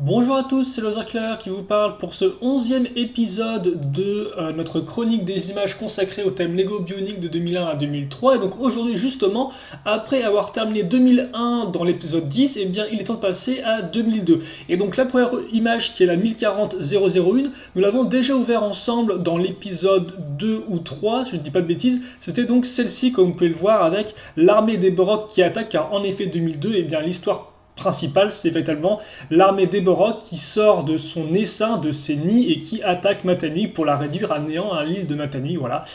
Bonjour à tous, c'est Lothar qui vous parle pour ce 11e épisode de notre chronique des images consacrée au thème Lego Bionic de 2001 à 2003. Et donc aujourd'hui justement, après avoir terminé 2001 dans l'épisode 10, eh bien il est temps de passer à 2002. Et donc la première image qui est la 1040-001, nous l'avons déjà ouvert ensemble dans l'épisode 2 ou 3, si je ne dis pas de bêtises. C'était donc celle-ci comme vous pouvez le voir avec l'armée des Borok qui attaque, car en effet 2002, eh bien l'histoire principale, c'est véritablement l'armée des Borok qui sort de son essaim, de ses nids, et qui attaque Matanui pour la réduire à néant à l'île de Matanui, voilà.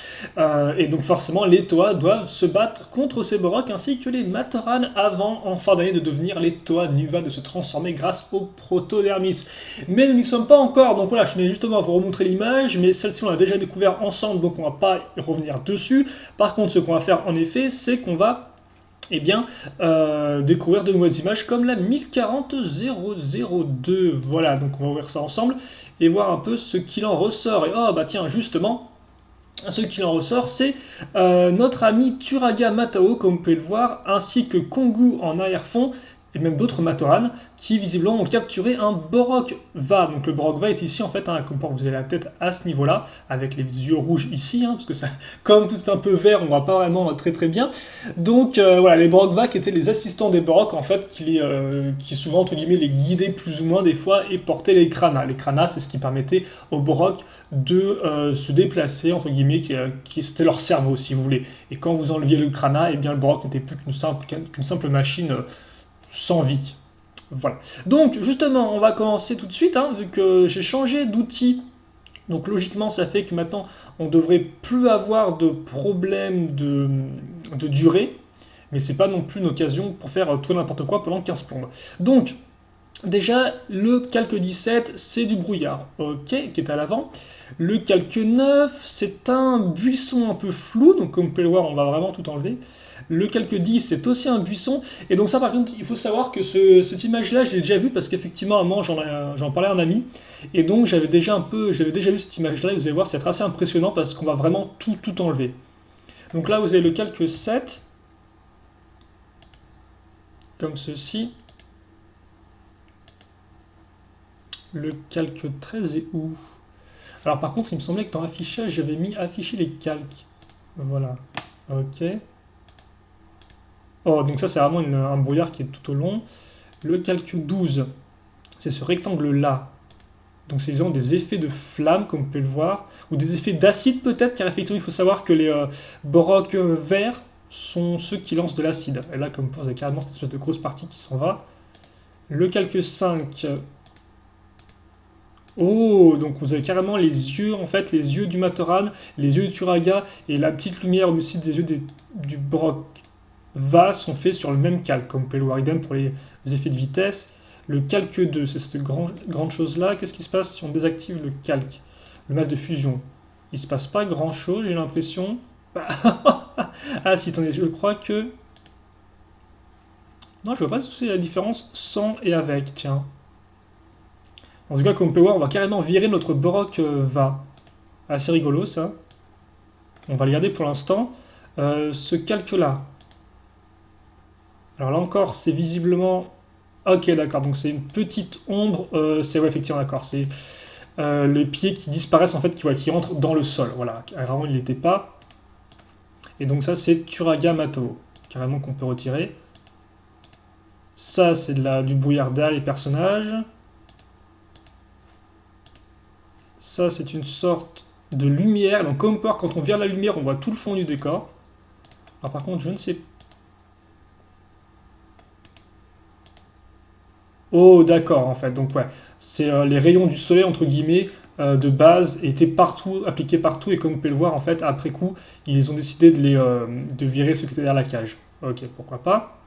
Et donc forcément, les Toa doivent se battre contre ces Borok, ainsi que les Matoran, avant, en fin d'année, de devenir les Toa Nuva, de se transformer grâce au Protodermis. Mais nous n'y sommes pas encore, donc voilà, je vais justement vous remontrer l'image, mais celle-ci on l'a déjà découvert ensemble, donc on va pas y revenir dessus. Par contre, ce qu'on va faire en effet, c'est qu'on va découvrir de nouvelles images comme la 1040-002. Voilà, donc on va ouvrir ça ensemble et voir un peu ce qu'il en ressort. Et oh bah tiens, justement, ce qu'il en ressort, c'est notre ami Turaga Matao, comme vous pouvez le voir, ainsi que Kongu en arrière-fond, et même d'autres Matoran, qui visiblement ont capturé un Borok Va. Donc le Borok Va est ici, en fait, comme vous avez la tête à ce niveau-là, avec les yeux rouges ici, parce que ça, comme tout est un peu vert, on ne voit pas vraiment très très bien. Donc voilà, les Borok Va qui étaient les assistants des Borok, en fait, qui souvent, entre guillemets, les guidaient plus ou moins des fois, et portaient les Kranas. Les Kranas, c'est ce qui permettait aux Borok de se déplacer, entre guillemets, c'était leur cerveau, si vous voulez. Et quand vous enleviez le Krana, eh bien le Borok n'était plus qu'une simple machine sans vie. Voilà. Donc, justement, on va commencer tout de suite, vu que j'ai changé d'outil. Donc, logiquement, ça fait que maintenant, on devrait plus avoir de problème de durée. Mais c'est pas non plus une occasion pour faire tout n'importe quoi pendant 15 plombes. Donc, déjà, le calque 17, c'est du brouillard, ok, qui est à l'avant. Le calque 9, c'est un buisson un peu flou, donc comme vous pouvez le voir, on va vraiment tout enlever. Le calque 10, c'est aussi un buisson. Et donc ça, par contre, il faut savoir que cette image-là, je l'ai déjà vue parce qu'effectivement, à un moment, j'en parlais à un ami. Et donc, j'avais déjà vu cette image-là. Et vous allez voir, c'est assez impressionnant parce qu'on va vraiment tout enlever. Donc là, vous avez le calque 7, comme ceci. Le calque 13 est où? Alors par contre, il me semblait que dans l'affichage, j'avais mis afficher les calques. Voilà. Ok. Oh, donc ça, c'est vraiment un brouillard qui est tout au long. Le calque 12, c'est ce rectangle-là. Donc c'est disons des effets de flamme, comme vous pouvez le voir, ou des effets d'acide peut-être, car effectivement, il faut savoir que les Borok verts sont ceux qui lancent de l'acide. Et là, comme vous avez carrément cette espèce de grosse partie qui s'en va. Le calque 5, oh, donc vous avez carrément les yeux, en fait, les yeux du Matoran, les yeux du Turaga, et la petite lumière au-dessus des yeux du Brok Va sont faits sur le même calque, comme vous pouvez le voir, idem pour les effets de vitesse. Le calque 2, c'est cette grande chose-là. Qu'est-ce qui se passe si on désactive le calque? Le masque de fusion. Il se passe pas grand-chose, j'ai l'impression. Ah si, attendez, je crois que... Non, je vois pas si c'est la différence sans et avec, tiens. En tout cas, comme on peut voir, on va carrément virer notre Borok Va. Assez rigolo, ça. On va le garder pour l'instant. Ce calque-là. Alors là encore, c'est visiblement... Ok, d'accord, donc c'est une petite ombre. C'est ouais, effectivement, d'accord. C'est les pieds qui disparaissent, en fait, qui rentrent dans le sol. Voilà, carrément, il n'était pas. Et donc ça, c'est Turaga Matao. Carrément qu'on peut retirer. Ça, c'est du brouillard derrière les personnages. Ça, c'est une sorte de lumière. Donc, comme par quand on vire la lumière, on voit tout le fond du décor. Alors, par contre, je ne sais pas. Oh, d'accord, en fait. Donc, ouais, c'est les rayons du soleil, entre guillemets, de base, étaient partout, appliqués partout. Et comme vous pouvez le voir, en fait, après coup, ils ont décidé de virer ce qui était derrière la cage. Ok, pourquoi pas.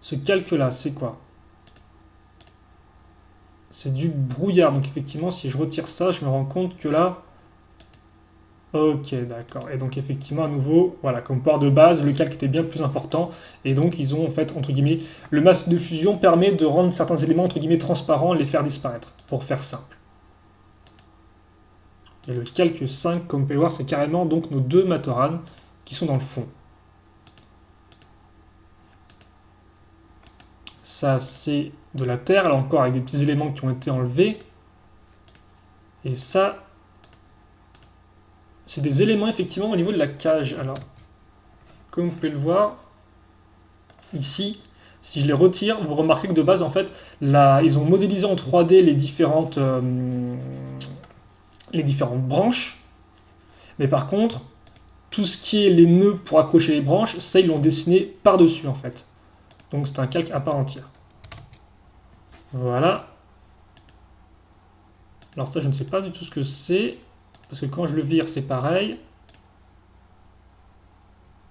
Ce calque-là, c'est quoi? C'est du brouillard. Donc, effectivement, si je retire ça, je me rends compte que là, ok, d'accord. Et donc effectivement, à nouveau, voilà, comme port de base, le calque était bien plus important. Et donc ils ont en fait, entre guillemets, le masque de fusion permet de rendre certains éléments, entre guillemets, transparents, les faire disparaître, pour faire simple. Et le calque 5, comme vous pouvez le voir, c'est carrément donc nos deux Matoran qui sont dans le fond. Ça, c'est de la terre, là encore avec des petits éléments qui ont été enlevés. Et ça, c'est des éléments effectivement au niveau de la cage. Alors, comme vous pouvez le voir, ici, si je les retire, vous remarquez que de base, en fait, là, ils ont modélisé en 3D les différentes branches. Mais par contre, tout ce qui est les nœuds pour accrocher les branches, ça, ils l'ont dessiné par-dessus, en fait. Donc, c'est un calque à part entière. Voilà. Alors ça, je ne sais pas du tout ce que c'est. Parce que quand je le vire, c'est pareil.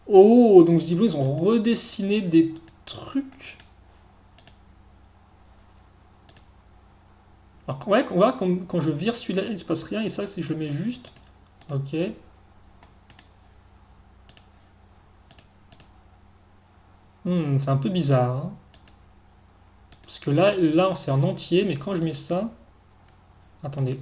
Oh, donc visiblement, ils ont redessiné des trucs. Alors, ouais, on voit quand je vire celui-là, il ne se passe rien. Et ça, si je le mets juste. Ok. C'est un peu bizarre. Hein. Parce que là c'est en entier. Mais quand je mets ça... Attendez.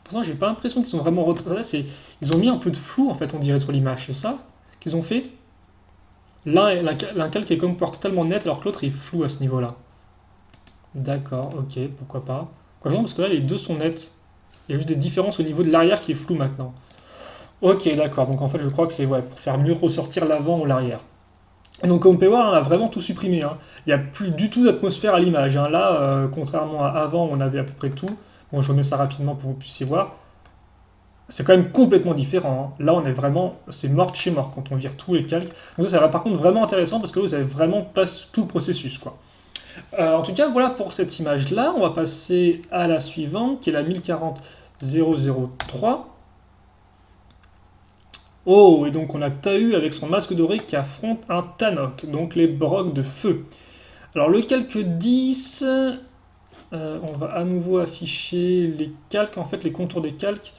Pourtant, j'ai pas l'impression qu'ils sont vraiment retracés. Ils ont mis un peu de flou, en fait, on dirait, sur l'image. C'est ça qu'ils ont fait. L'un calque est comme totalement net, alors que l'autre est flou à ce niveau-là. D'accord, ok, pourquoi pas. Pourquoi non, parce que là, les deux sont nets. Il y a juste des différences au niveau de l'arrière qui est flou maintenant. Ok, d'accord, donc en fait, je crois que c'est pour faire mieux ressortir l'avant ou l'arrière. Et donc, comme on peut voir, on a vraiment tout supprimé. Hein. Il n'y a plus du tout d'atmosphère à l'image. Hein. Là, contrairement à avant, on avait à peu près tout. Bon, je remets ça rapidement pour que vous puissiez voir. C'est quand même complètement différent. Hein. Là, on est vraiment... C'est mort de chez mort quand on vire tous les calques. Donc ça va par contre vraiment intéressant parce que vous avez vraiment tout le processus. Quoi. En tout cas, voilà pour cette image-là. On va passer à la suivante, qui est la 1040-003. Oh, et donc on a Tahu avec son masque doré qui affronte un Tanok, donc les brocs de feu. Alors le calque 10, on va à nouveau afficher les calques, en fait les contours des calques.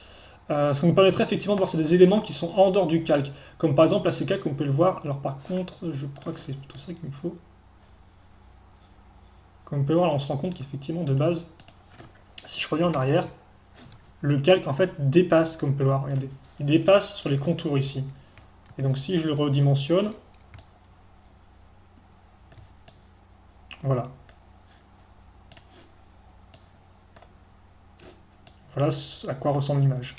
Ça nous permettrait effectivement de voir c'est des éléments qui sont en dehors du calque. Comme par exemple là ces calques, on peut le voir. Alors par contre, je crois que c'est tout ça qu'il me faut. Comme on peut le voir, là, on se rend compte qu'effectivement de base, si je reviens en arrière, le calque en fait dépasse, comme on peut le voir, regardez. Il dépasse sur les contours ici. Et donc si je le redimensionne, voilà. Voilà à quoi ressemble l'image.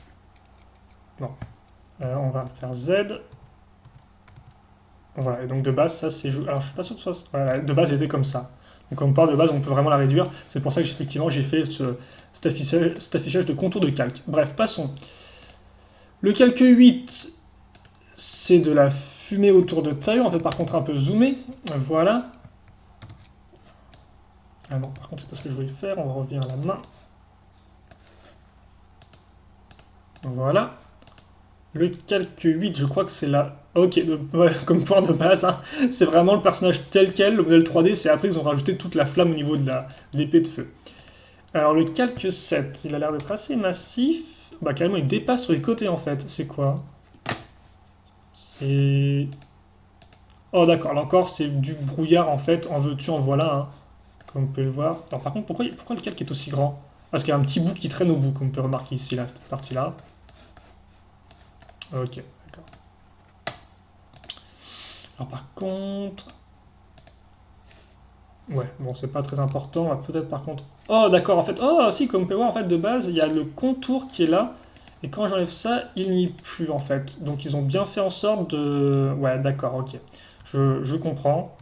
Bon. On va faire Z. Voilà, et donc de base, ça c'est... Alors je suis pas sûr que ce soit... Voilà, de base, elle était comme ça. Donc comme on parle de base, on peut vraiment la réduire. C'est pour ça que effectivement j'ai fait cet affichage de contour de calque. Bref, passons. Le calque 8, c'est de la fumée autour de Tahu. On va par contre un peu zoomer. Voilà. Ah non, par contre, c'est pas ce que je voulais faire. On revient à la main. Voilà. Le calque 8, je crois que c'est là. Ok, comme point de base, hein, c'est vraiment le personnage tel quel. Le modèle 3D, c'est après qu'ils ont rajouté toute la flamme au niveau de l'épée de feu. Alors le calque 7, il a l'air d'être assez massif. Bah carrément, il dépasse sur les côtés en fait. C'est quoi? C'est... Oh d'accord, là encore, c'est du brouillard en fait. En veux-tu, en voilà, hein, comme on peut le voir. Alors par contre, pourquoi le calque est aussi grand? Parce qu'il y a un petit bout qui traîne au bout, comme on peut remarquer ici, là, cette partie-là. Ok, d'accord. Alors par contre... Ouais, bon, c'est pas très important. Peut-être par contre... Oh, d'accord, en fait... Oh, si, comme on peut voir, en fait, de base, il y a le contour qui est là. Et quand j'enlève ça, il n'y est plus, en fait. Donc, ils ont bien fait en sorte de... Ouais, d'accord, ok. Je comprends.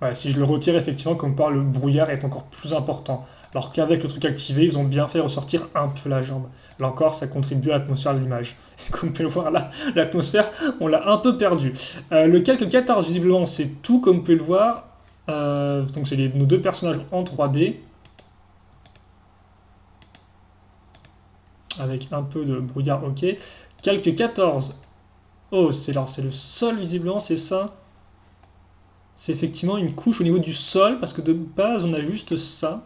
Ouais, si je le retire, effectivement, comme par le brouillard est encore plus important. Alors qu'avec le truc activé, ils ont bien fait ressortir un peu la jambe. Là encore, ça contribue à l'atmosphère de l'image. Et comme vous pouvez le voir là, l'atmosphère, on l'a un peu perdu. Le calque 14, visiblement, c'est tout, comme vous pouvez le voir. Donc c'est nos deux personnages en 3D. Avec un peu de brouillard, ok. Calque 14. Oh, c'est le sol, visiblement, c'est ça. C'est effectivement une couche au niveau du sol, parce que de base, on a juste ça.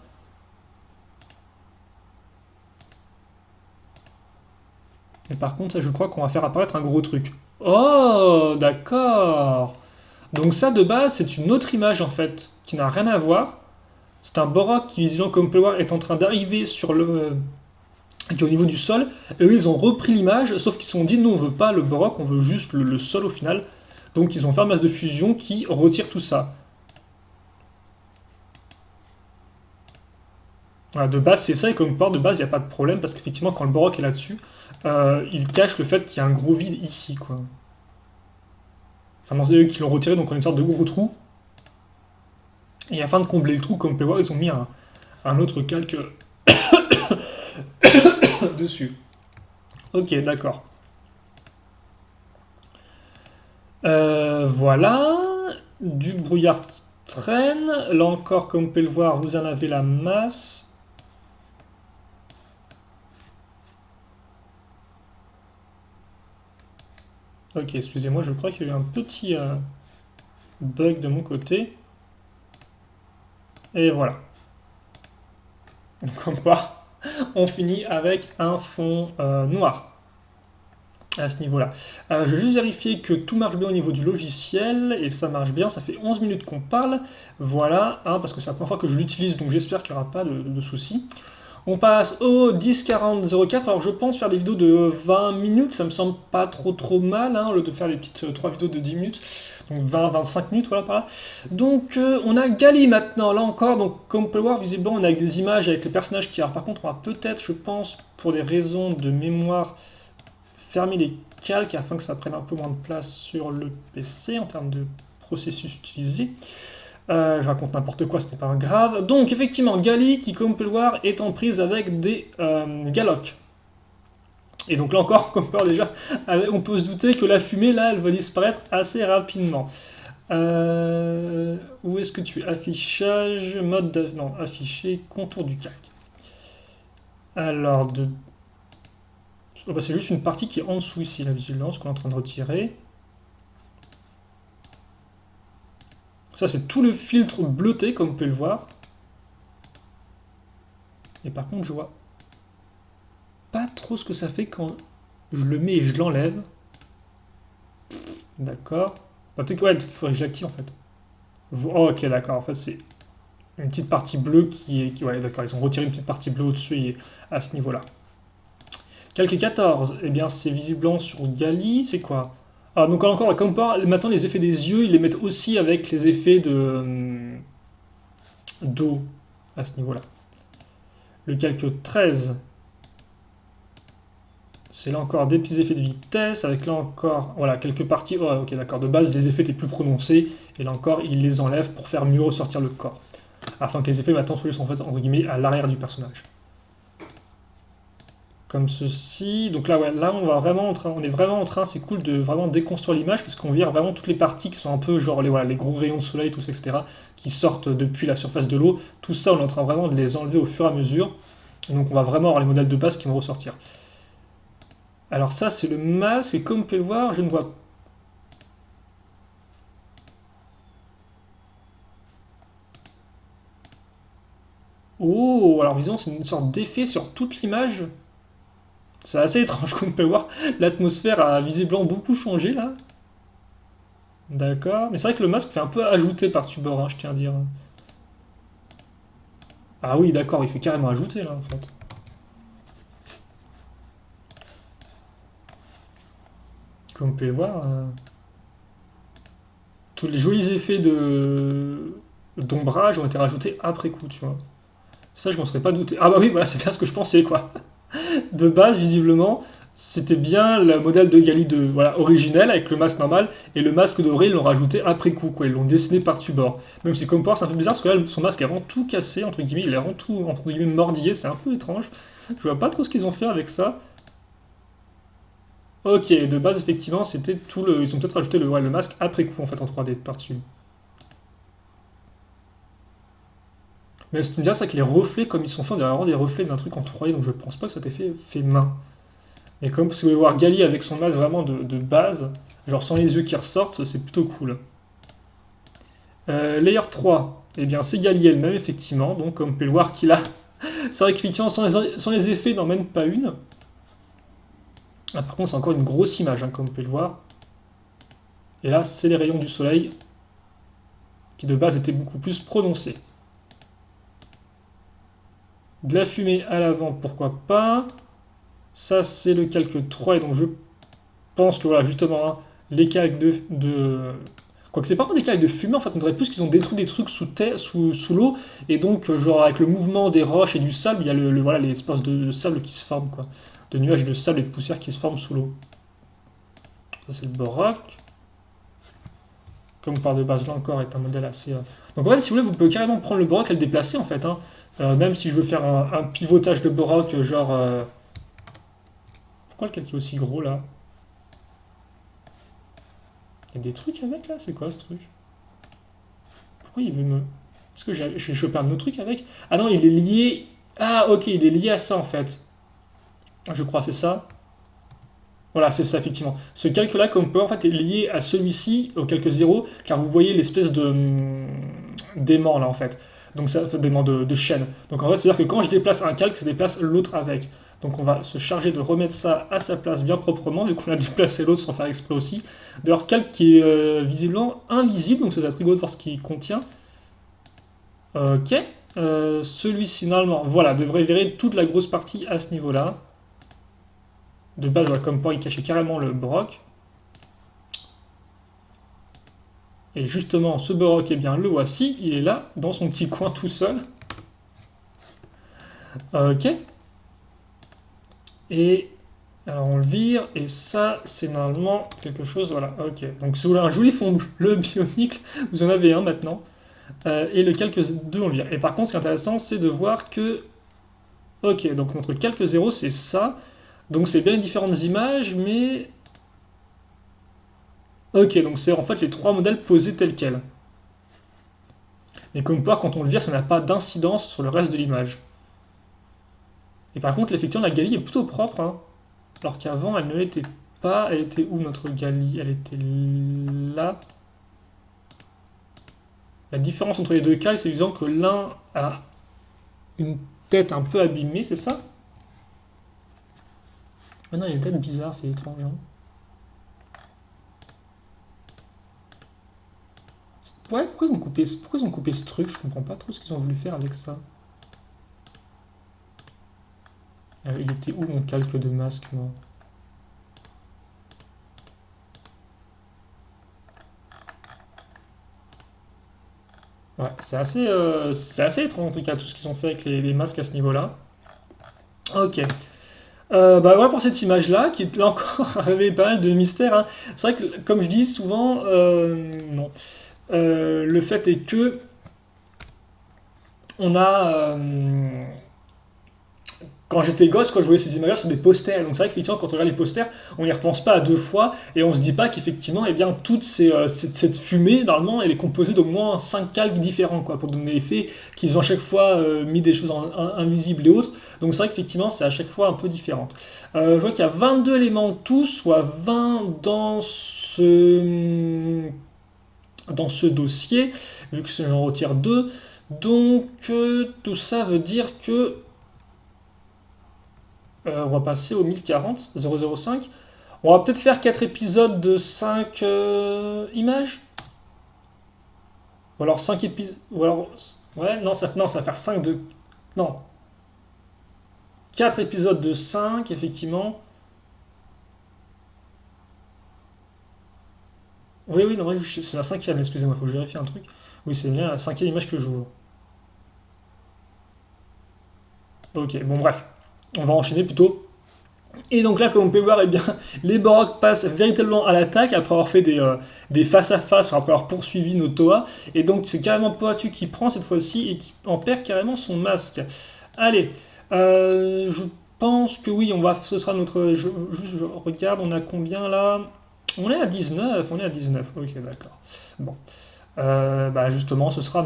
Et par contre, ça, je crois qu'on va faire apparaître un gros truc. Oh, d'accord. Donc ça, de base, c'est une autre image, en fait, qui n'a rien à voir. C'est un Borok qui, visiblement, comme on peut le voir, est en train d'arriver sur qui est au niveau du sol. Et eux, ils ont repris l'image, sauf qu'ils se sont dit, nous, on veut pas le baroque, on veut juste le sol au final. Donc, ils ont fait un masse de fusion qui retire tout ça. Voilà, de base, c'est ça, et comme part de base, il n'y a pas de problème, parce qu'effectivement, quand le baroque est là-dessus, il cache le fait qu'il y a un gros vide ici, quoi. Enfin, non, c'est eux qui l'ont retiré, donc on a une sorte de gros trou. Et afin de combler le trou, comme on peut voir, ils ont mis un autre calque dessus. Ok, d'accord. Voilà. Du brouillard qui traîne. Là encore, comme vous pouvez le voir, vous en avez la masse. Ok, excusez-moi, je crois qu'il y a eu un petit bug de mon côté. Et voilà. Donc, comme quoi, on finit avec un fond noir à ce niveau-là. Je vais juste vérifier que tout marche bien au niveau du logiciel, et ça marche bien, ça fait 11 minutes qu'on parle, voilà, hein, parce que c'est la première fois que je l'utilise, donc j'espère qu'il n'y aura pas de soucis. On passe au 10-40-04, alors je pense faire des vidéos de 20 minutes, ça me semble pas trop mal, hein, au lieu de faire des petites 3 vidéos de 10 minutes, donc 20-25 minutes, voilà, par là. Donc on a Gali maintenant, là encore, donc comme on peut le voir, visiblement on a avec des images, avec les personnages qui... Alors par contre on va peut-être, je pense, pour des raisons de mémoire, fermer les calques afin que ça prenne un peu moins de place sur le PC en termes de processus utilisé. Je raconte n'importe quoi, ce n'est pas grave. Donc effectivement, Gali, qui comme on peut le voir, est en prise avec des Galocs. Et donc là encore, comme on peut voir déjà, on peut se douter que la fumée, là, elle va disparaître assez rapidement. Où est-ce que tu es? Affichage, mode non, afficher, contour du calque. Alors, oh bah, c'est juste une partie qui est en dessous ici, la vigilance qu'on est en train de retirer. Ça, c'est tout le filtre bleuté, comme vous pouvez le voir. Et par contre, je vois pas trop ce que ça fait quand je le mets et je l'enlève. D'accord. Bah, peut-être qu'il faudrait que je l'active en fait. Oh, ok, d'accord. En fait, c'est une petite partie bleue qui est. Ouais, d'accord. Ils ont retiré une petite partie bleue au-dessus et à ce niveau-là. Calque 14, eh bien, c'est visiblement sur Gali. C'est quoi? Ah, donc encore, comme par maintenant, les effets des yeux, ils les mettent aussi avec les effets de d'eau à ce niveau-là. Le calque 13, c'est là encore des petits effets de vitesse, avec là encore, voilà, quelques parties, oh, ok d'accord, de base les effets étaient plus prononcés, et là encore ils les enlèvent pour faire mieux ressortir le corps, afin que les effets maintenant soient en fait, entre guillemets, à l'arrière du personnage. Comme ceci, donc là, ouais, là on est vraiment en train, c'est cool de vraiment déconstruire l'image, parce qu'on vire vraiment toutes les parties qui sont un peu genre voilà, les gros rayons de soleil, tout ça, etc., qui sortent depuis la surface de l'eau, tout ça on est en train vraiment de les enlever au fur et à mesure, et donc on va vraiment avoir les modèles de base qui vont ressortir. Alors ça, c'est le masque, et comme vous pouvez le voir, je ne vois pas. Oh, alors disons, c'est une sorte d'effet sur toute l'image. C'est assez étrange, comme vous pouvez le voir. L'atmosphère a visiblement beaucoup changé, là. D'accord. Mais c'est vrai que le masque fait un peu ajouter par-dessus bord, hein, je tiens à dire. Ah oui, d'accord, il fait carrément ajouter, là, en fait. Comme vous pouvez le voir, tous les jolis effets d'ombrage ont été rajoutés après coup, tu vois. Ça, je m'en serais pas douté. Ah bah oui, voilà, c'est bien ce que je pensais, quoi. De base, visiblement, c'était bien le modèle de Gali de, voilà, originel avec le masque normal, et le masque doré, ils l'ont rajouté après coup, quoi. Ils l'ont dessiné par-dessus bord. Même si, comme pour c'est un peu bizarre, parce que là, son masque est vraiment tout cassé, entre guillemets, il est vraiment tout, entre guillemets, mordillé, c'est un peu étrange. Je vois pas trop ce qu'ils ont fait avec ça. Ok, de base, effectivement, c'était tout le. Ils ont peut-être rajouté ouais, le masque après coup, en fait, en 3D, par-dessus. Mais ce qui me dit, c'est que les reflets, comme ils sont faits, on dirait vraiment des reflets d'un truc en 3D, donc je pense pas que ça t'ait fait main. Et comme si vous voulez voir Gali avec son masque vraiment de base, genre sans les yeux qui ressortent, c'est plutôt cool. Layer 3, eh bien c'est Gali elle-même, effectivement, donc comme vous pouvez le voir qu'il a. C'est vrai qu'effectivement, sans les effets, il n'en mène pas une. Ah, par contre, c'est encore une grosse image, hein, comme vous pouvez le voir. Et là, c'est les rayons du soleil, qui de base étaient beaucoup plus prononcés. De la fumée à l'avant, pourquoi pas. Ça, c'est le calque 3. Et donc, je pense que, voilà, justement, hein, les calques Quoique c'est pas vraiment des calques de fumée, en fait, on dirait plus qu'ils ont détruit des trucs sous terre, sous l'eau. Et donc, genre, avec le mouvement des roches et du sable, il y a voilà, les espaces de sable qui se forment, quoi. De nuages de sable et de poussière qui se forment sous l'eau. Ça, c'est le Borok. Comme par de base, là encore, est un modèle assez. Donc, en fait, si vous voulez, vous pouvez carrément prendre le Borok et le déplacer, en fait, hein. Même si je veux faire un pivotage de Borok, genre. Pourquoi le calque est aussi gros, là? Il y a des trucs avec, là? C'est quoi, ce truc? Pourquoi il veut me. Est-ce que j'ai chopé un autre truc avec? Ah non, il est lié. Ah, ok, il est lié à ça, en fait. Je crois, c'est ça. Voilà, c'est ça, effectivement. Ce calque-là, comme peut, en fait, est lié à celui-ci, au calque 0, car vous voyez l'espèce de d'aimant, là, en fait. Donc, ça fait d'aimant de chaîne. Donc, en fait, c'est-à-dire que quand je déplace un calque, ça déplace l'autre avec. Donc, on va se charger de remettre ça à sa place bien proprement, vu qu'on a déplacé l'autre sans faire exprès aussi. D'ailleurs, calque qui est visiblement invisible, donc ça doit être rigolo de voir ce qu'il contient. Ok. Celui-ci, normalement, voilà, devrait virer toute la grosse partie à ce niveau-là. De base, voilà, comme point, il cachait carrément le Borok. Et justement, ce Borok, eh bien, le voici. Il est là, dans son petit coin tout seul. Ok. Et alors, on le vire. Et ça, c'est normalement quelque chose. Voilà, ok. Donc, si vous voulez un joli fond bleu bionique, vous en avez un maintenant. Et le calque 2, on le vire. Et par contre, ce qui est intéressant, c'est de voir que. Ok, donc notre calque 0, c'est ça. Donc, c'est bien différentes images, mais. Ok, donc c'est en fait les trois modèles posés tels quels. Mais comme voir, quand on le vire, ça n'a pas d'incidence sur le reste de l'image. Et par contre, effectivement, la Galie est plutôt propre, hein, alors qu'avant, elle ne l'était pas. Elle était où notre Galie? Elle était là. La différence entre les deux cales, c'est disons que l'un a une tête un peu abîmée, c'est ça? Ah non, il y a une tête bizarre, c'est étrange, hein. Ouais, pourquoi ils ont coupé ce truc? Je comprends pas trop ce qu'ils ont voulu faire avec ça. Il était où mon calque de masque, moi? Ouais, c'est assez étrange en tout cas tout ce qu'ils ont fait avec les masques à ce niveau-là. Ok. Bah voilà pour cette image-là, qui là encore révélé pas mal de mystères, hein. C'est vrai que, comme je dis souvent, non. Le fait est que on a, quand j'étais gosse, quand je voyais ces images sur des posters, donc c'est vrai qu'effectivement, quand on regarde les posters, on n'y repense pas à deux fois, et on se dit pas qu'effectivement, eh bien, cette fumée, normalement, elle est composée d'au moins 5 calques différents, quoi, pour donner l'effet qu'ils ont à chaque fois mis des choses invisibles et autres. Donc c'est vrai qu'effectivement, c'est à chaque fois un peu différent. Je vois qu'il y a 22 éléments en tout, soit 20 dans ce dossier, vu que j'en retire 2. Donc tout ça veut dire que on va passer au 1040, 005. On va peut-être faire 4 épisodes de 5 images. Ou alors 5 épisodes. Ou alors. Ouais, non, ça va faire 5 de. Non. 4 épisodes de 5, effectivement. Oui, oui, non, oui, c'est la cinquième, excusez-moi, il faut que je vérifie un truc. Oui, c'est bien la cinquième image que j'ouvre. Ok, bon, bref. On va enchaîner plutôt. Et donc là, comme on peut voir, eh bien, les Borok passent véritablement à l'attaque après avoir fait des face-à-face, après avoir poursuivi nos Toa. Et donc c'est carrément Poatu qui prend cette fois-ci et qui en perd carrément son masque. Allez, je pense que oui, ce sera notre... je regarde, on a combien là? On est à 19, on est à 19, ok d'accord. Bon. Bah justement, ce sera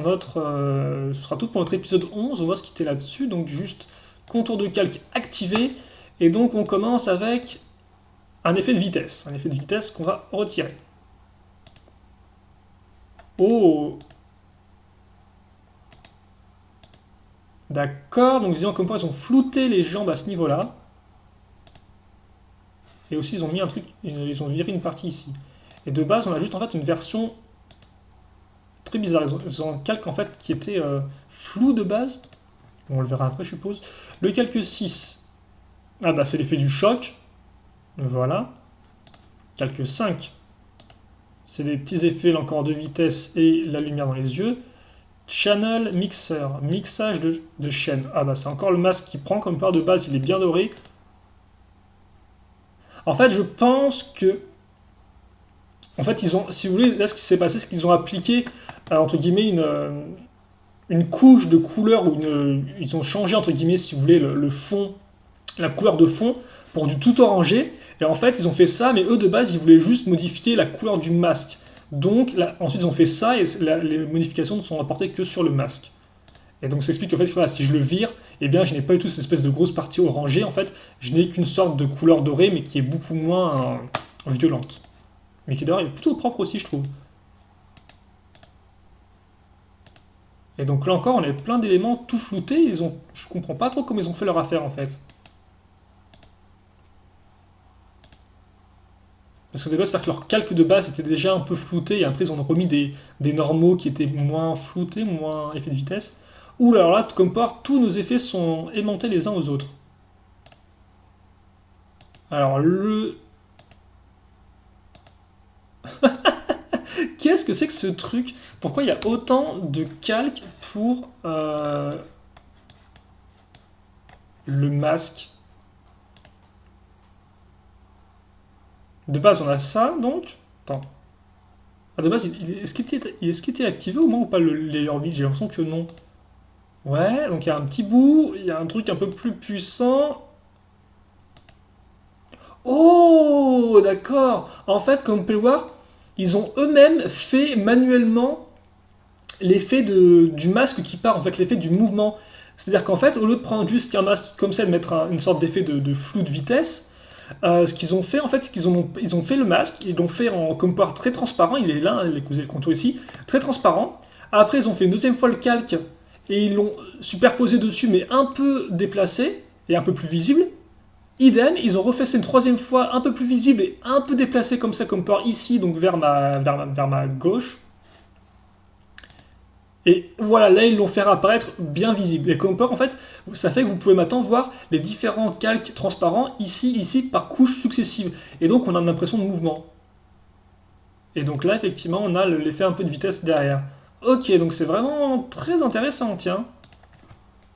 tout pour notre épisode 11, on va se quitter là-dessus, donc juste contour de calque activé. Et donc on commence avec un effet de vitesse qu'on va retirer. Oh, d'accord, donc disons comme quoi ils ont flouté les jambes à ce niveau-là. Et aussi ils ont mis un truc, ils ont viré une partie ici. Et de base on a juste en fait une version très bizarre. Ils ont un calque en fait qui était flou de base. Bon, on le verra après je suppose. Le calque 6. Ah bah c'est l'effet du choc. Voilà. Calque 5. C'est des petits effets là encore de vitesse et la lumière dans les yeux. Channel Mixer, mixage de chaîne. Ah bah c'est encore le masque qui prend comme part de base, il est bien doré. En fait, je pense que... En fait, ils ont, si vous voulez, là ce qui s'est passé, c'est qu'ils ont appliqué, entre guillemets, une couche de couleur, ou ils ont changé, entre guillemets, si vous voulez, le fond, la couleur de fond, pour du tout orangé. Et en fait, ils ont fait ça, mais eux, de base, ils voulaient juste modifier la couleur du masque. Donc, là, ensuite, ils ont fait ça, et les modifications ne sont apportées que sur le masque. Et donc, ça explique qu'en fait, voilà, si je le vire, eh bien, je n'ai pas du tout cette espèce de grosse partie orangée. En fait, je n'ai qu'une sorte de couleur dorée, mais qui est beaucoup moins violente. Mais qui d'ailleurs est plutôt propre aussi, je trouve. Et donc là encore, on a plein d'éléments tout floutés. Je comprends pas trop comment ils ont fait leur affaire en fait. Parce que déjà, c'est-à-dire que leur calque de base était déjà un peu flouté, et après ils ont remis des normaux qui étaient moins floutés, moins effets de vitesse. Ouh là, alors là, comme par, tous nos effets sont aimantés les uns aux autres. Alors Qu'est-ce que c'est que ce truc? Pourquoi il y a autant de calques pour le masque? De base, on a ça, donc. Attends. Ah, de base, est-ce qu'il était activé au moins ou pas le layer vide? J'ai l'impression que non. Ouais, donc il y a un petit bout, il y a un truc un peu plus puissant. Oh, d'accord. En fait, comme on peut le voir, ils ont eux-mêmes fait manuellement l'effet du masque qui part, en fait, l'effet du mouvement. C'est-à-dire qu'en fait, au lieu de prendre juste un masque comme ça et de mettre une sorte d'effet de flou de vitesse, ce qu'ils ont fait, en fait, c'est ils ont fait le masque, ils l'ont fait en comme part très transparent, il est là, vous avez le contour ici, très transparent. Après, ils ont fait une deuxième fois le calque et ils l'ont superposé dessus, mais un peu déplacé et un peu plus visible. Idem, ils ont refait ça une troisième fois, un peu plus visible et un peu déplacé comme ça, comme par ici, donc vers ma gauche. Et voilà, là, ils l'ont fait apparaître bien visible. Et comme par, en fait, ça fait que vous pouvez maintenant voir les différents calques transparents ici, ici, par couches successives. Et donc, on a une impression de mouvement. Et donc là, effectivement, on a l'effet un peu de vitesse derrière. Ok, donc c'est vraiment très intéressant, tiens.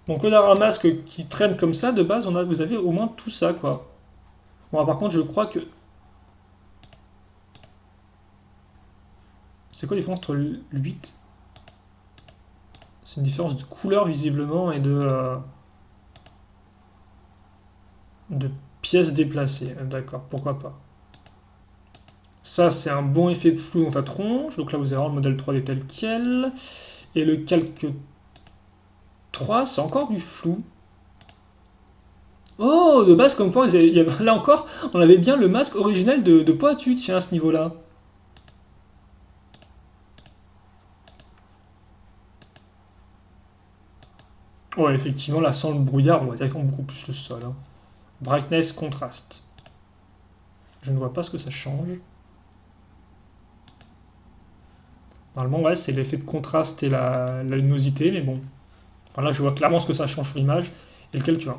Donc là, un masque qui traîne comme ça, de base, vous avez au moins tout ça, quoi. Bon, par contre, je crois que... C'est quoi la différence entre le 8? C'est une différence de couleur, visiblement, et de pièces déplacées. D'accord, pourquoi pas. Ça, c'est un bon effet de flou dans ta tronche. Donc là, vous allez avoir le modèle 3D tel quel. Et le calque 3, c'est encore du flou. Oh, de base, comme quoi, là encore, on avait bien le masque originel de Poitu, tiens, à ce niveau-là. Ouais, effectivement, là, sans le brouillard, on voit directement beaucoup plus le sol, hein. Brightness, contraste. Je ne vois pas ce que ça change. Normalement, ouais, c'est l'effet de contraste et la luminosité, mais bon. Enfin, là, je vois clairement ce que ça change sur l'image et le calcul 1.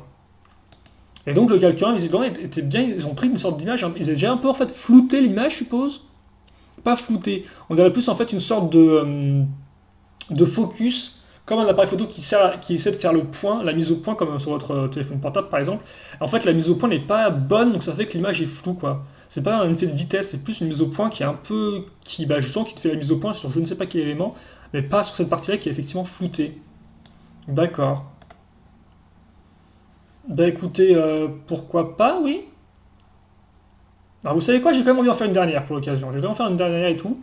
Et donc, le calcul 1, visiblement, était bien. Ils ont pris une sorte d'image. Ils avaient déjà un peu, en fait, flouté l'image, je suppose. Pas flouté. On dirait plus, en fait, une sorte de focus, comme un appareil photo qui essaie de faire le point, la mise au point, comme sur votre téléphone portable, par exemple. En fait, la mise au point n'est pas bonne, donc ça fait que l'image est floue, quoi. C'est pas un effet de vitesse, c'est plus une mise au point qui est un peu. Justement, qui te fait la mise au point sur je ne sais pas quel élément, mais pas sur cette partie-là qui est effectivement floutée. D'accord. Bah écoutez, pourquoi pas, oui. Alors vous savez quoi, j'ai quand même envie d'en faire une dernière pour l'occasion. J'ai vraiment faire une dernière et tout.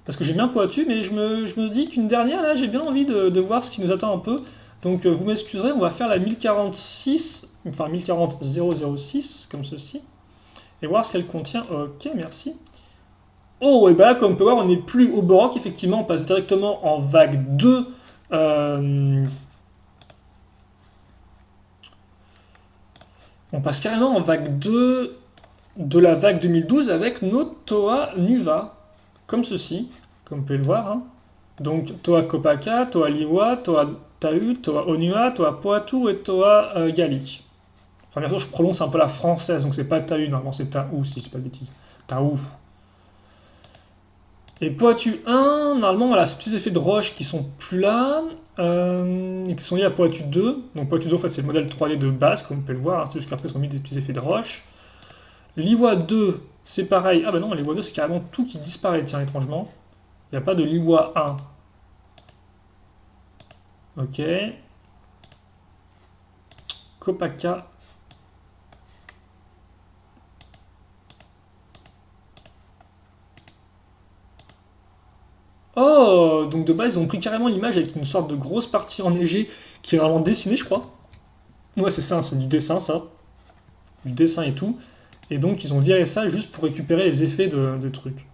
Parce que j'ai bien pointu, mais je me dis qu'une dernière, là, j'ai bien envie de voir ce qui nous attend un peu. Donc vous m'excuserez, on va faire la 1046, enfin 140006, comme ceci. Et voir ce qu'elle contient. Ok, merci. Oh, et bah là, comme on peut voir, on n'est plus au baroque, effectivement, on passe directement en vague 2. On passe carrément en vague 2 de la vague 2012 avec nos Toa Nuva, comme ceci, comme vous pouvez le voir, hein. Donc Toa Kopaka, Toa Liwa, Toa Tau, Toa Onua, Toa Poatu et Toa Gali. Enfin, bien sûr, je prononce un peu la française, donc c'est pas Tahu, normalement c'est Taou, si je dis pas de bêtises. Taou. Et Poitu 1, normalement, voilà, ces petits effets de roche qui sont plus là, et qui sont liés à Poitu 2. Donc Poitu 2, en fait, c'est le modèle 3D de base, comme vous pouvez le voir, hein, c'est juste qu'après, ils ont mis des petits effets de roche. L'Iwa 2, c'est pareil. Ah bah non, l'Iwa 2, c'est carrément tout qui disparaît, tiens, étrangement. Il n'y a pas de l'Iwa 1. Ok. Kopaka. Oh, donc de base, ils ont pris carrément l'image avec une sorte de grosse partie enneigée qui est vraiment dessinée, je crois. Ouais, c'est ça, c'est du dessin, ça. Du dessin et tout. Et donc, ils ont viré ça juste pour récupérer les effets de trucs.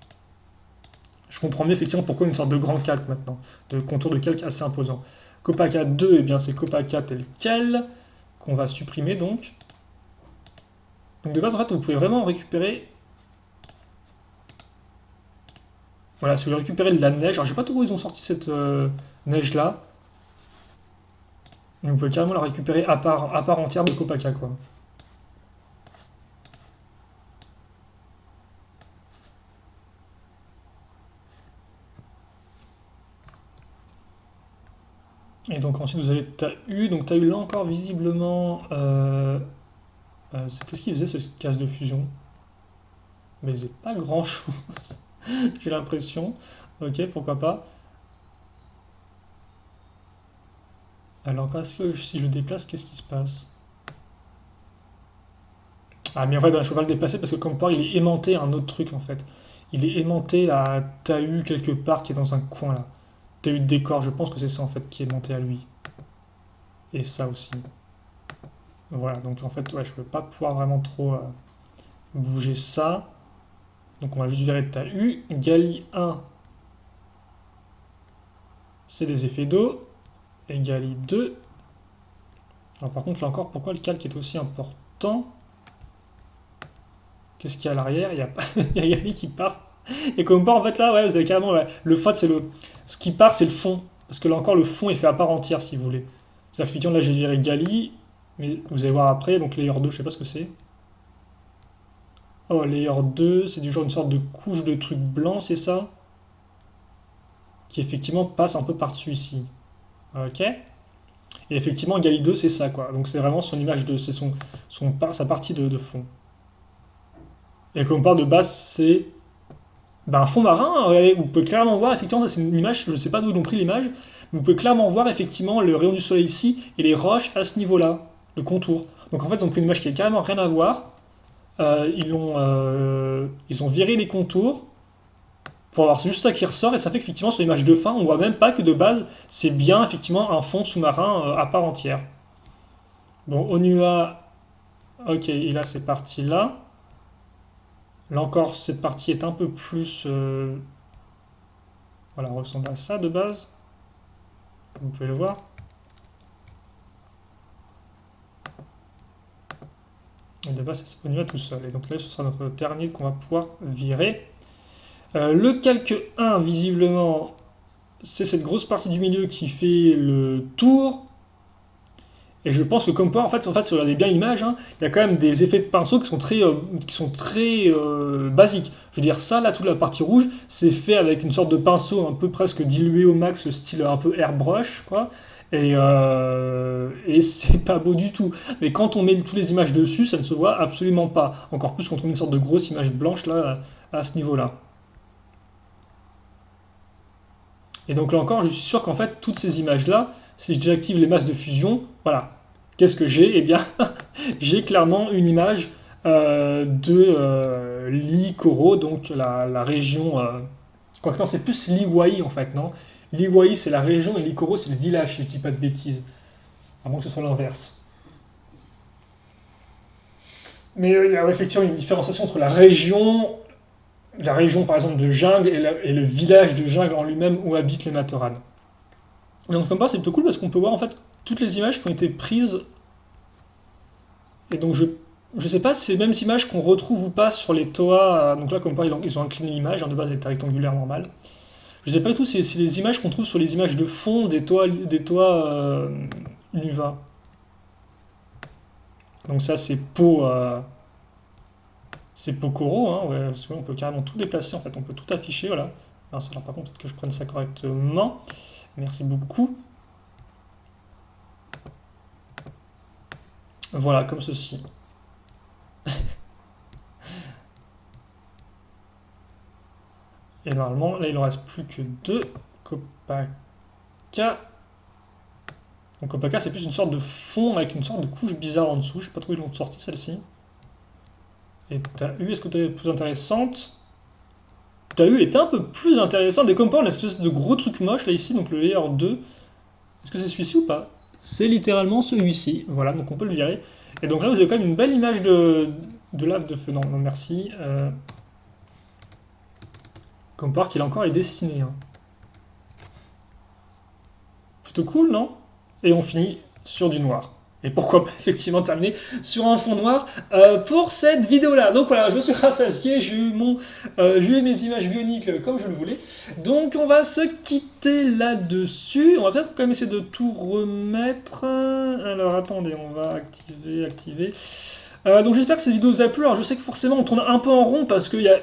Je comprends mieux effectivement pourquoi une sorte de grand calque maintenant, de contour de calque assez imposant. Kopaka 2, eh bien c'est Kopaka tel quel, qu'on va supprimer donc. Donc de base, en fait, vous pouvez vraiment récupérer. Voilà, si vous voulez récupérer de la neige, alors je sais pas trop où ils ont sorti cette neige là, mais vous pouvez carrément la récupérer à part entière de Kopaka quoi. Et donc ensuite vous avez Tahu, donc Tahu là encore visiblement. Qu'est-ce qu'il faisait ce casse de fusion? Mais il faisait pas grand chose, j'ai l'impression. Ok, pourquoi pas. Alors, si je le déplace, qu'est-ce qui se passe? Ah, mais en fait, je peux pas le déplacer parce que comme par il est aimanté à un autre truc en fait. Il est aimanté à Tahu quelque part qui est dans un coin là. Tahu de décor, je pense que c'est ça en fait qui est aimanté à lui. Et ça aussi. Voilà, donc en fait, ouais, je peux pas pouvoir vraiment trop bouger ça. Donc on va juste virer Tahu. Gali 1, c'est des effets d'eau. Et Gali 2. Alors par contre, là encore, pourquoi le calque est aussi important? Qu'est-ce qu'il y a à l'arrière? Il y a, il y a Gali qui part. Et comme part, en fait, là, ouais, vous avez carrément le FAT, c'est le. Ce qui part, c'est le fond. Parce que là encore, le fond est fait à part entière, si vous voulez. C'est-à-dire qu'effectivement, là, j'ai viré Gali. Mais vous allez voir après, donc layer 2, je sais pas ce que c'est. Oh, layer 2, c'est du genre une sorte de couche de truc blanc, c'est ça? Qui effectivement passe un peu par-dessus ici. Ok? Et effectivement, Gali 2, c'est ça, quoi. Donc c'est vraiment son image de. C'est sa partie de fond. Et comme part de base, c'est ben, un fond marin, vous pouvez clairement voir, effectivement, ça c'est une image, je ne sais pas d'où ils ont pris l'image, mais vous pouvez clairement voir effectivement le rayon du soleil ici et les roches à ce niveau-là, le contour. Donc en fait, ils ont pris une image qui n'a carrément rien à voir. Ils ont viré les contours pour avoir juste ça qui ressort et ça fait qu'effectivement sur l'image de fin, on voit même pas que de base, c'est bien effectivement un fond sous-marin à part entière. Bon, Onua, ok, et là c'est parti là. Là encore, cette partie est un peu plus voilà, ressemble à ça de base, comme vous pouvez le voir. Et de base, ça se tout seul. Et donc là, ce sera notre dernier qu'on va pouvoir virer. Le calque 1, visiblement, c'est cette grosse partie du milieu qui fait le tour. Et je pense que comme quoi, en fait si vous regardez bien l'image, hein, il y a quand même des effets de pinceau qui sont très basiques. Je veux dire, ça, là, toute la partie rouge, c'est fait avec une sorte de pinceau un peu presque dilué au max, style un peu airbrush, quoi. Et c'est pas beau du tout. Mais quand on met toutes les images dessus, ça ne se voit absolument pas. Encore plus quand on met une sorte de grosse image blanche, là, à ce niveau-là. Et donc là encore, je suis sûr qu'en fait, toutes ces images-là, si je désactive les masses de fusion, voilà. Qu'est-ce que j'ai? Eh bien, j'ai clairement une image de l'Ikoro, donc la région. Quoique non, c'est plus l'Iwai en fait, non? L'Iwai c'est la région et l'Ikoro c'est le village, si je dis pas de bêtises. À moins que ce soit l'inverse. Mais il y a effectivement une différenciation entre la région par exemple de jungle et le village de jungle en lui-même où habitent les Matoran. Donc comme ça c'est plutôt cool parce qu'on peut voir en fait toutes les images qui ont été prises. Et donc je sais pas si c'est les mêmes images qu'on retrouve ou pas sur les Toa. Donc là comme quoi ils ont incliné l'image, hein, de base elle était rectangulaire normale. Je sais pas du tout si c'est les images qu'on trouve sur les images de fond des Toa Nuva. Donc ça, c'est pour... c'est Pokoro, hein, ouais, parce qu'on peut carrément tout déplacer, en fait, on peut tout afficher, voilà. Alors, ça, alors, par contre, peut-être que je prenne ça correctement. Merci beaucoup. Voilà, comme ceci. Et normalement, là, il ne reste plus que 2 Kopaka. Donc Kopaka, c'est plus une sorte de fond avec une sorte de couche bizarre en dessous. Je sais pas trop où ils l'ont sorti, celle-ci. Et t'as eu, est-ce que t'as eu plus intéressante? T'as eu était un peu plus intéressante. Et comme pas, on a une espèce de gros truc moche là ici, donc le layer 2. Est-ce que c'est celui-ci ou pas? C'est littéralement celui-ci. Voilà, donc on peut le virer. Et donc là, vous avez quand même une belle image de lave de feu. Non, non, merci. Comme par qu'il a encore est dessiné. Hein. Plutôt cool, non? Et on finit sur du noir. Et pourquoi pas effectivement terminer sur un fond noir pour cette vidéo-là. Donc voilà, je me suis rassasié, j'ai eu mes images bioniques comme je le voulais. Donc on va se quitter là-dessus. On va peut-être quand même essayer de tout remettre. Alors attendez, on va activer. Donc j'espère que cette vidéo vous a plu. Alors je sais que forcément on tourne un peu en rond parce qu'il y a...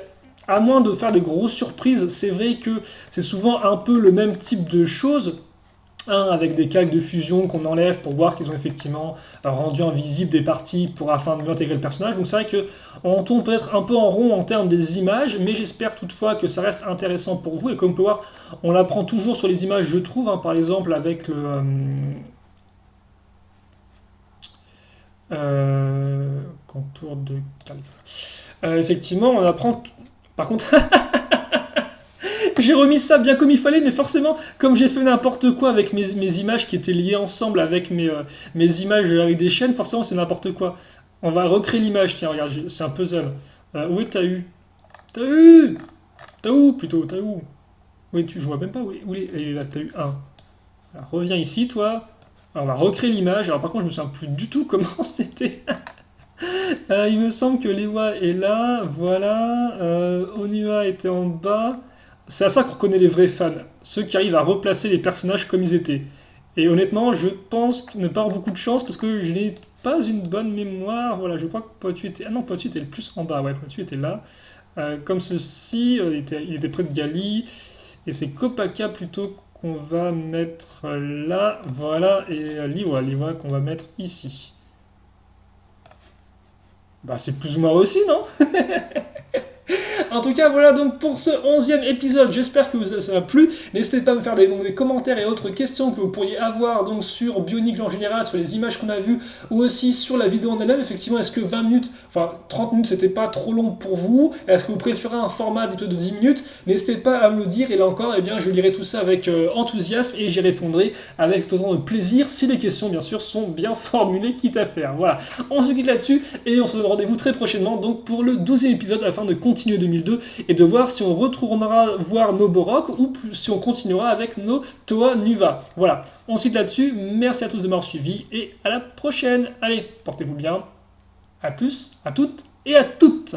À moins de faire des grosses surprises, c'est vrai que c'est souvent un peu le même type de choses. Avec des calques de fusion qu'on enlève pour voir qu'ils ont effectivement rendu invisibles des parties afin de mieux intégrer le personnage. Donc c'est vrai qu'on tourne peut-être un peu en rond en termes des images, mais j'espère toutefois que ça reste intéressant pour vous. Et comme on peut voir, on l'apprend toujours sur les images, je trouve, hein, par exemple avec le... contour de calque. Effectivement, on apprend... Par contre... J'ai remis ça bien comme il fallait, mais forcément, comme j'ai fait n'importe quoi avec mes images qui étaient liées ensemble avec mes images avec des chaînes, forcément c'est n'importe quoi. On va recréer l'image, tiens, regarde, c'est un puzzle. Où est-ce que t'as eu? T'as eu? T'as où plutôt? T'as où? Oui, je vois même pas où il est là, t'as eu un. Alors, reviens ici, toi. Alors, on va recréer l'image. Alors par contre, je me souviens plus du tout comment c'était. Il me semble que Lewa est là, voilà. Onua était en bas. C'est à ça qu'on reconnaît les vrais fans, ceux qui arrivent à replacer les personnages comme ils étaient. Et honnêtement, je pense ne pas avoir beaucoup de chance parce que je n'ai pas une bonne mémoire. Voilà, je crois que Poitu était... Ah non, Poitu était le plus en bas, ouais, Poitu était là. Comme ceci, il était près de Gali. Et c'est Kopaka plutôt qu'on va mettre là, voilà, et Liwa qu'on va mettre ici. Bah c'est plus ou moins aussi, non? En tout cas, voilà donc pour ce 11e épisode. J'espère que ça vous a plu. N'hésitez pas à me faire des commentaires et autres questions que vous pourriez avoir donc sur Bionicle en général, sur les images qu'on a vues, ou aussi sur la vidéo en elle-même. Effectivement, est-ce que 20 minutes, enfin 30 minutes, c'était pas trop long pour vous? Est-ce que vous préférez un format de 10 minutes? N'hésitez pas à me le dire. Et là encore, eh bien, je lirai tout ça avec enthousiasme et j'y répondrai avec autant de plaisir si les questions, bien sûr, sont bien formulées, quitte à faire. Voilà, on se quitte là-dessus et on se donne rendez-vous très prochainement donc pour le 12e épisode afin de continuer 2002 et de voir si on retournera voir nos Borok ou si on continuera avec nos Toa Nuva. Voilà, on se quitte là-dessus. Merci à tous de m'avoir suivi et à la prochaine. Allez, portez-vous bien. À plus, à toutes et à toutes.